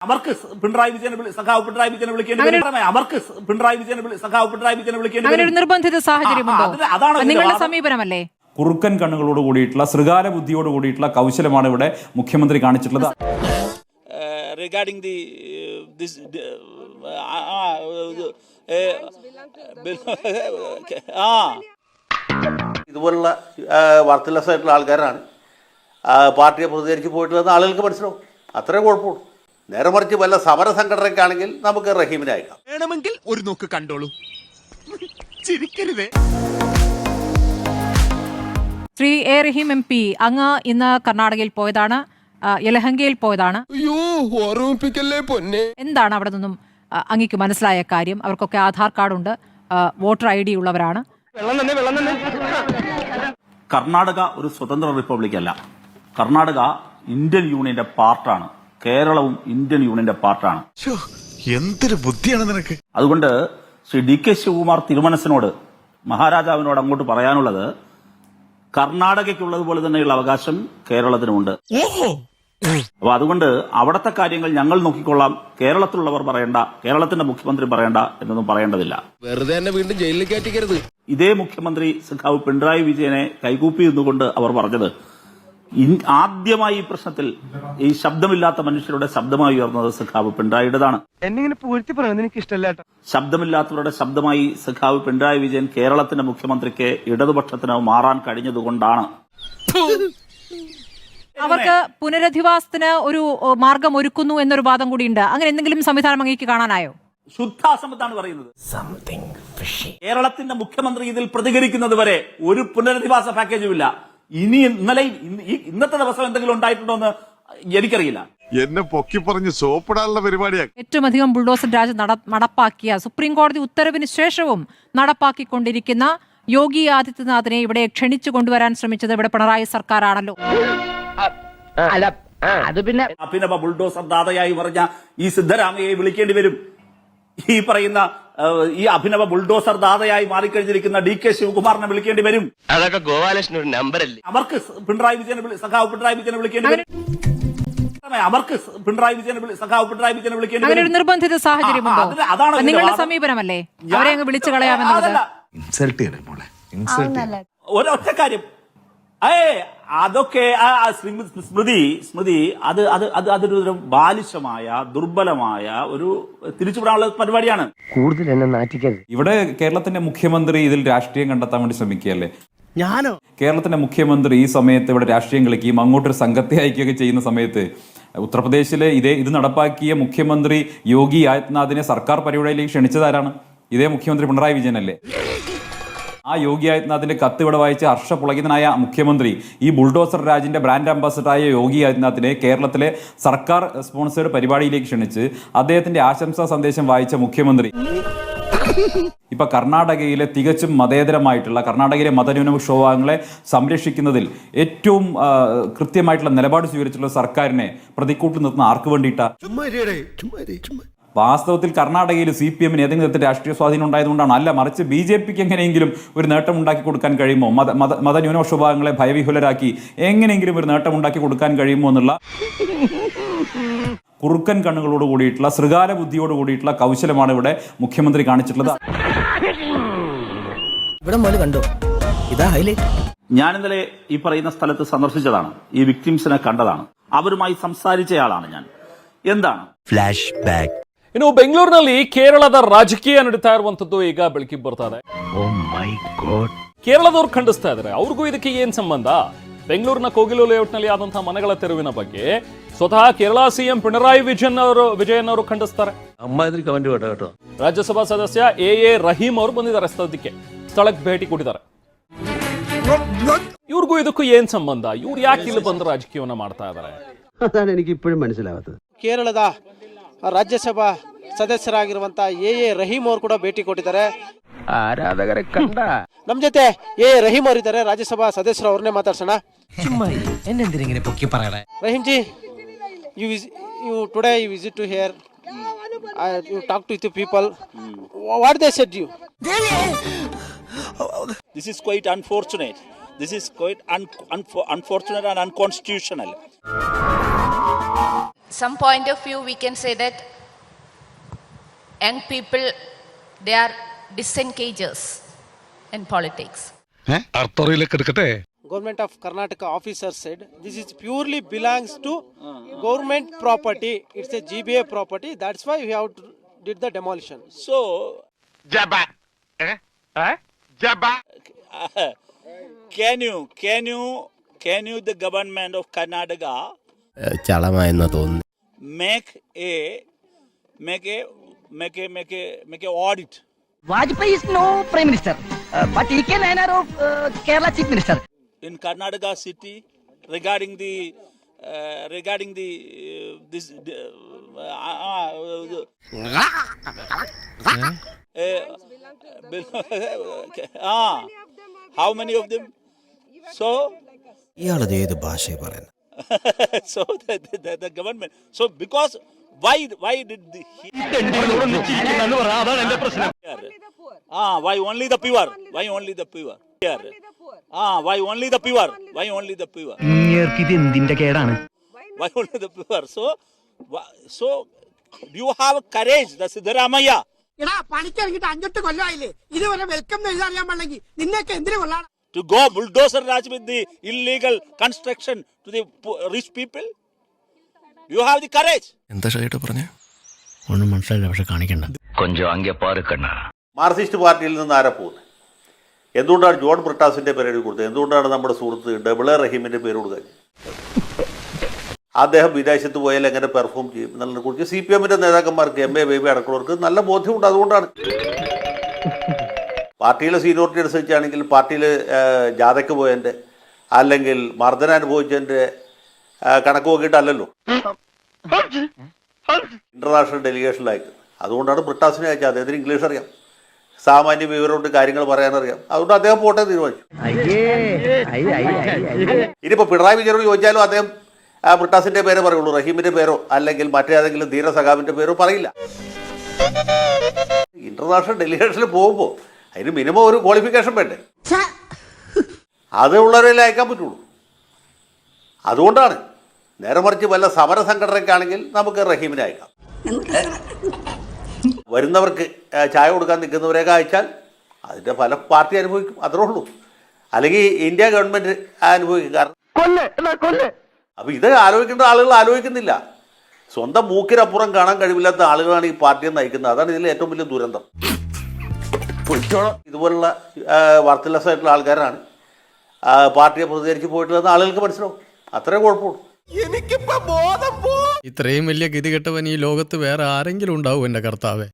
അവർക്ക് പിണറായി വിജയനെ സഖാവ് പിണറായി വിജയനെ വിളിക്കേണ്ടി വരും. അവർക്ക് പിണറായി വിജയനെ സഖാവ് പിണറായി വിജയനെ വിളിക്കേണ്ടി വരും. അങ്ങനെ ഒരു നിർബന്ധിത സാഹചര്യമുണ്ടോ? അതാണ് നിങ്ങളുടെ സമീപനമല്ലേ? കുറുക്കൻ കണ്ണുകളോട് കൂടിയിട്ടുള്ള ശൃഗാല ബുദ്ധിയോട് കൂടിയിട്ടുള്ള കൗശലമാണ് ഇവിടെ മുഖ്യമന്ത്രി കാണിച്ചിട്ടുള്ളത്. റിഗാർഡിംഗ് ദി ദിസ് ഇതുപോലുള്ള വാർത്തലസായിട്ടുള്ള ആൾക്കാരാണ് പാർട്ടിയെ പ്രതികരിച്ച് പോയിട്ടുള്ളതെന്ന് ആളുകൾക്ക് മനസ്സിലാവും. അത്രേ കുഴപ്പമുള്ളൂ. നേരെ മറിച്ച് വല്ല സമര സംഘടനയ്ക്കാണെങ്കിൽ നമുക്ക് റഹീമിനെ അയക്കാം. വേണമെങ്കിൽ ഒരു നോക്ക് കണ്ടോളൂ, ചിരിക്കരുതേ. ശ്രീ എ റഹീം MP അങ്ങ് ഇന്ന് കർണാടകയിൽ പോയതാണ്, യലഹങ്കയിൽ പോയതാണ്. എന്താണ് അവിടെ നിന്നും അങ്ങേക്ക് മനസ്സിലായ കാര്യം? അവർക്കൊക്കെ ആധാർ കാർഡുണ്ട്, വോട്ടർ ID ഉള്ളവരാണ്. കർണാടക ഒരു സ്വതന്ത്ര റിപ്പബ്ലിക് അല്ല. കർണാടക ഇന്ത്യൻ യൂണിയന്റെ പാർട്ടാണ്. കേരളവും ഇന്ത്യൻ യൂണിയന്റെ പാർട്ടാണ്. എന്തൊരു ബുദ്ധിയാണ് നിനക്ക്. അതുകൊണ്ട് ശ്രീ DK ശിവകുമാർ തിരുമനസിനോട്, മഹാരാജാവിനോട് അങ്ങോട്ട് പറയാനുള്ളത്, കർണാടകയ്ക്കുള്ളതുപോലെ തന്നെയുള്ള അവകാശം കേരളത്തിനുമുണ്ട്. അപ്പൊ അതുകൊണ്ട് അവിടത്തെ കാര്യങ്ങൾ ഞങ്ങൾ നോക്കിക്കൊള്ളാം, കേരളത്തിലുള്ളവർ പറയണ്ട, കേരളത്തിന്റെ മുഖ്യമന്ത്രി പറയണ്ട എന്നൊന്നും പറയേണ്ടതില്ല. വെറുതെ തന്നെ വീണ്ടും ജയിലിൽ കയറ്റിക്കരുത്. ഇതേ മുഖ്യമന്ത്രി സഖാവ് പിണറായി വിജയനെ കൈകൂപ്പി നിന്നുകൊണ്ട് അവർ പറഞ്ഞത്, ആദ്യമായി ഈ പ്രശ്നത്തിൽ ഈ ശബ്ദമില്ലാത്ത മനുഷ്യരുടെ ശബ്ദമായി ഉയർന്നത് സഖാവ് പിണറായിയുടേതാണ്. എന്നെ പൂഴ്ത്തി പറയുന്നത് എനിക്ക് ഇഷ്ടമല്ല. ശബ്ദമില്ലാത്തവരുടെ ശബ്ദമായി സഖാവ് പിണറായി വിജയൻ കേരളത്തിന്റെ മുഖ്യമന്ത്രിക്ക് ഇടതുപക്ഷത്തിന് മാറാൻ കഴിഞ്ഞതുകൊണ്ടാണ്. അവർക്ക് പുനരധിവാസത്തിന് ഒരു മാർഗം ഒരുക്കുന്നു എന്നൊരു വാദം കൂടിയുണ്ട്. അങ്ങനെ എന്തെങ്കിലും സംവിധാനം അങ്ങേക്ക് കാണാനായോ? ശുദ്ധാസമത്താണ് പറയുന്നത്. കേരളത്തിന്റെ മുഖ്യമന്ത്രി ഇതിൽ പ്രതികരിക്കുന്നത് വരെ ഒരു പുനരധിവാസ പാക്കേജും ഇല്ല. ഇനി ഇന്നത്തെ ദിവസം എന്തെങ്കിലും ഉണ്ടായിട്ടുണ്ടോ എന്ന് എനിക്കറിയില്ല. എന്നെ പൊക്കി പറഞ്ഞ് സോപ്പിടാനുള്ള പരിപാടിയാണ്. ഏറ്റവും അധികം ബുൾഡോസർ രാജ് നടപ്പാക്കിയ സുപ്രീം കോടതി ഉത്തരവിന് ശേഷവും നടപ്പാക്കിക്കൊണ്ടിരിക്കുന്ന യോഗി ആദിത്യനാഥിനെ ഇവിടെ ക്ഷണിച്ചു കൊണ്ടുവരാൻ ശ്രമിച്ചത് ഇവിടെ പിണറായി സർക്കാരാണല്ലോ. അഭിനവ ബുൾഡോസർ ദാതയായി പറഞ്ഞ ഈ സിദ്ധരാമയ്യയെ വിളിക്കേണ്ടി വരും. ഈ പറയുന്ന ഈ അഭിനവ ബുൾഡോസർ ദാതയായി മാറിക്കഴിഞ്ഞിരിക്കുന്ന DK ശിവകുമാറിനെ വിളിക്കേണ്ടി വരും. അതൊക്കെ ഗോപാലകൃഷ്ണൻ ഒരു നമ്പറല്ലേ. അവർക്ക് പിണറായി വിജയനെ സഖാവ് പിണറായി വിജയനെ വിളിക്കേണ്ടി വരും. അവർക്ക് പിണറായി വിജയനെ സഖാവ് പിണറായി വിജയനെ വിളിക്കേണ്ടി വരും. അങ്ങനെ ഒരു നിർബന്ധിത സാഹചര്യമുണ്ടോ? അതാണ് നിങ്ങളുടെ സമീപനമല്ലേ? അവരെ അങ്ങ് വിളിച്ചു കളയാമെന്നുള്ളത്. ഒരൊറ്റ കാര്യം, അതൊക്കെ സ്മൃതി അതൊരു ബാലിശമായ ദുർബലമായ ഒരു തിരിച്ചുവിടാനുള്ള പരിപാടിയാണ്. കൂടുതൽ എന്നെ നാറ്റിക്കരുത്. ഇവിടെ കേരളത്തിന്റെ മുഖ്യമന്ത്രി ഇതിൽ രാഷ്ട്രീയം കണ്ടെത്താൻ വേണ്ടി ശ്രമിക്കുകയല്ലേ? ഞാനോ? കേരളത്തിന്റെ മുഖ്യമന്ത്രി ഈ സമയത്ത് ഇവിടെ രാഷ്ട്രീയം കളിക്കുകയും അങ്ങോട്ടൊരു സംഘത്തെ അയക്കുകയൊക്കെ ചെയ്യുന്ന സമയത്ത് ഉത്തർപ്രദേശിലെ ഇത് നടപ്പാക്കിയ മുഖ്യമന്ത്രി യോഗി ആദിത്യനാഥിനെ സർക്കാർ പരിപാടിയിലേക്ക് ക്ഷണിച്ചതാരാണ്? ഇതേ മുഖ്യമന്ത്രി പിണറായി വിജയനല്ലേ? ആ യോഗി ആദിത്യനാഥിന്റെ കത്ത് ഇവിടെ വായിച്ച ഹർഷപുളകിതനായ മുഖ്യമന്ത്രി ഈ ബുൾഡോസർ രാജിന്റെ ബ്രാൻഡ് അംബാസഡറായ യോഗി ആദിത്യനാഥിനെ കേരളത്തിലെ സർക്കാർ സ്പോൺസേഡ് പരിപാടിയിലേക്ക് ക്ഷണിച്ച് അദ്ദേഹത്തിന്റെ ആശംസാ സന്ദേശം വായിച്ച മുഖ്യമന്ത്രി ഇപ്പൊ കർണാടകയിലെ തികച്ചും മതേതരമായിട്ടുള്ള കർണാടകയിലെ മതന്യൂനപക്ഷ വിഭാഗങ്ങളെ സംരക്ഷിക്കുന്നതിൽ ഏറ്റവും കൃത്യമായിട്ടുള്ള നിലപാട് സ്വീകരിച്ചിട്ടുള്ള സർക്കാരിനെ പ്രതിക്കൂട്ടിൽ നിർത്തുന്ന ആർക്ക് വേണ്ടിയിട്ടാ? വാസ്തവത്തിൽ കർണാടകയിൽ CPM-ന് ഏതെങ്കിലും തരത്തിൽ രാഷ്ട്രീയ സ്വാധീനം ഉണ്ടായതുകൊണ്ടാണ്? അല്ല, മറിച്ച് BJP-ക്ക് എങ്ങനെയെങ്കിലും ഒരു നേട്ടം ഉണ്ടാക്കി കൊടുക്കാൻ കഴിയുമോ? മതന്യൂനപക്ഷ വിഭാഗങ്ങളെ ഭയവിഹുലരാക്കി എങ്ങനെയെങ്കിലും ഒരു നേട്ടം ഉണ്ടാക്കി കൊടുക്കാൻ കഴിയുമോ എന്നുള്ള കുറുക്കൻ കണ്ണുകളോട് കൂടിയിട്ടുള്ള ശൃഗാല ബുദ്ധിയോട് കൂടിയിട്ടുള്ള കൗശലമാണ് ഇവിടെ മുഖ്യമന്ത്രി കാണിച്ചിട്ടുള്ളത്. ഞാൻ ഇന്നലെ ഈ പറയുന്ന സ്ഥലത്ത് ಸಂದರ್ಶಿಸಿದതാണ്. ಈ വിക്ടിംസിനെ കണ്ടതാണ്. ಅವರುമായി സംസാരിച്ചയാളാണ് ഞാൻ. എന്താണ് ಫ್ಲಾಶ್ ಬ್ಯಾಕ್? ಇನ್ನು ಬೆಂಗಳೂರಿನಲ್ಲಿ ಕೇರಳದ ರಾಜಕೀಯ ನಡೀತಾ ಇರುವಂತದ್ದು ಈಗ ಬೆಳಕಿಗೆ ಬರ್ತಾ ಇದೆ. ಕೇರಳದವ್ರು ಖಂಡಿಸ್ತಾ ಇದ್ದಾರೆ. ಅವ್ರಿಗೂ ಇದಕ್ಕೆ ಏನ್ ಸಂಬಂಧ? ಬೆಂಗಳೂರಿನ ಕೋಗಿಲು ಲೇಔಟ್ನಲ್ಲಿ ಆದಂತಹ ಮನೆಗಳ ತೆರವಿನ ಬಗ್ಗೆ ಸ್ವತಃ ಕೇರಳ CM ಪಿಣರಾಯಿ ವಿಜಯನ್ ಅವರು ಖಂಡಿಸ್ತಾರೆ. ರಾಜ್ಯಸಭಾ ಸದಸ್ಯ AA ರಹೀಂ ಅವರು ಬಂದಿದ್ದಾರೆ ಸ್ಥಳಕ್ಕೆ ಭೇಟಿ ಕೊಟ್ಟಿದ್ದಾರೆ. ಇವ್ರಿಗೂ ಇದಕ್ಕೂ ಏನ್ ಸಂಬಂಧ? ಇವ್ರು ಯಾಕೆ ಇಲ್ಲಿ ಬಂದು ರಾಜಕೀಯವನ್ನ ಮಾಡ್ತಾ ಇದ್ದಾರೆ? അതാണ് എനിക്ക് ഇപ്പോഴും മനസ്സിലാവാത്തത്. ಕೇರಳದ ರಾಜ್ಯಸಭಾ ಸದಸ್ಯರಾಗಿರುವಂತಹ AA ರಹೀಂ ಅವರು ಕೂಡ ಭೇಟಿ ಕೊಟ್ಟಿದ್ದಾರೆ. ആരാധകരെ കണ്ട ನಮ್ಮ ಜೊತೆ AA ರಹೀಂ ಅವರು ಇದ್ದಾರೆ. ರಾಜ್ಯಸಭಾ ಸದಸ್ಯರು ಅವ್ರನ್ನೇ ಮಾತಾಡ್ಸೋಣ. എന്നെന്തിനെ പൊക്കി പറയണേ? Rahim G, you today you visit to here, you talk to the people. What they said you? This is quite unfortunate. This is quite unfortunate and unconstitutional. some point of view, we can say that young people, they are disengagers in politics. അർത്തോറിയിലേക്ക് എടുക്കട്ടെ. Government of Karnataka officer said this is purely belongs to government property. It's a GBA property. That's why we have to did the demolition. So, can you the government of Karnataka ചളമായെന്നാ തോന്നുന്നു. make a audit? Vajpayee is no prime minister, but he can honor of Kerala chief minister. In Karnataka city regarding the how many of them? So ഇയാളത് ഏത് ഭാഷയെ പറയുന്നത്? so the government, so because why did the why only the pure? Why only the pure? Why only the pure? Why only the pure? ഇത് എന്തിന്റെ കേടാണ്? Why only the pure? So do you have courage, the Siddaramaiah? എടാ പണിക്കിറങ്ങിട്ട് 5-8 കൊല്ലമായില്ലേ, ഇതുവരെ welcome എഴുതാറിയാൻ പാടില്ലെങ്കിൽ നിന്നൊക്കെ എന്തിനു കൊള്ളാണ്? To go bulldozer raj with the illegal construction to the rich people? You have the courage. എന്താ ഷൈട്ട് പറഞ്ഞേ? ഒന്നും മനസ്സിലായില്ല, പക്ഷെ കാണിക്കണ്ട. കൊഞ്ചം അങ്ങേ പാറുക്കണ്ണ. മാർക്സിസ്റ്റ് പാർട്ടിയിൽ നിന്ന് ആരാ പോകുന്നത്? എന്തുകൊണ്ടാണ് ജോൺ ബ്രിട്ടാസിൻ്റെ പേര് എഴുതി കൊടുത്തത്? എന്തുകൊണ്ടാണ് നമ്മുടെ സുഹൃത്ത് ഡബിൾ എ റഹീമിൻ്റെ പേര് കൊടുക്കുക? അദ്ദേഹം വിദേശത്ത് പോയാൽ എങ്ങനെ പെർഫോം ചെയ്യും എന്നുള്ളതിനെ കുറിച്ച് CPM-ന്റെ നേതാക്കന്മാർക്ക് MA ബേബി അടക്കമുള്ളവർക്ക് നല്ല ബോധ്യമുണ്ട്. അതുകൊണ്ടാണ് പാർട്ടിയിലെ സീനിയോറിറ്റി അനുസരിച്ചാണെങ്കിൽ പാർട്ടിയിൽ ജാഥയ്ക്ക് പോയതിൻ്റെ അല്ലെങ്കിൽ മർദ്ദനം അനുഭവിച്ചതിൻ്റെ കണക്ക് നോക്കിയിട്ടല്ലല്ലോ ഇൻ്റർനാഷണൽ ഡെലിഗേഷനിൽ അയക്കുന്നത്. അതുകൊണ്ടാണ് ബ്രിട്ടാസിനെ അയച്ചത്. അദ്ദേഹത്തിന് ഇംഗ്ലീഷ് അറിയാം, സാമാന്യ വിവരമുണ്ട്, കാര്യങ്ങൾ പറയാനറിയാം. അതുകൊണ്ട് അദ്ദേഹം പോട്ടെ തീരുമാനിച്ചു. ഇനിയിപ്പോൾ പിണറായി വിജയനോട് ചോദിച്ചാലും അദ്ദേഹം ബ്രിട്ടാസിൻ്റെ പേരേ പറയുള്ളൂ, റഹീമിൻ്റെ പേരോ അല്ലെങ്കിൽ മറ്റേതെങ്കിലും ധീര സഖാവിൻ്റെ പേരോ പറയില്ല. ഇൻ്റർനാഷണൽ ഡെലിഗേഷനിൽ പോകുമ്പോൾ അതിന് മിനിമം ഒരു ക്വാളിഫിക്കേഷൻ വേണ്ടേ? അത് ഉള്ളവരെല്ലാം അയക്കാൻ പറ്റുള്ളൂ. അതുകൊണ്ടാണ്. നേരെ മറിച്ച് വല്ല സമര സംഘടനയ്ക്കാണെങ്കിൽ നമുക്ക് റഹീമിനെ അയക്കാം. വരുന്നവർക്ക് ചായ കൊടുക്കാൻ നിൽക്കുന്നവരെയൊക്കെ അയച്ചാൽ അതിൻ്റെ ഫലം പാർട്ടി അനുഭവിക്കും, അത്രേ ഉള്ളൂ. അല്ലെങ്കിൽ ഇന്ത്യ ഗവൺമെൻറ് അനുഭവിക്കും. കാരണം അപ്പോൾ ഇത് ആലോചിക്കേണ്ട ആളുകൾ ആലോചിക്കുന്നില്ല. സ്വന്തം മൂക്കിനപ്പുറം കാണാൻ കഴിവില്ലാത്ത ആളുകളാണ് ഈ പാർട്ടിയെ നയിക്കുന്നത്. അതാണ് ഇതിലെ ഏറ്റവും വലിയ ദുരന്തം. ഇതുപോലുള്ള വർത്തലസായിട്ടുള്ള ആൾക്കാരാണ് പാർട്ടിയെ പ്രതികരിച്ച് പോയിട്ടുള്ളതെന്ന് ആളുകൾക്ക് മനസ്സിലാവും. അത്രേ കുഴപ്പമുള്ളൂ. ഇത്രയും വലിയ ഗതികെട്ടവൻ ഈ ലോകത്ത് വേറെ ആരെങ്കിലും ഉണ്ടാവും എന്റെ കർത്താവേ?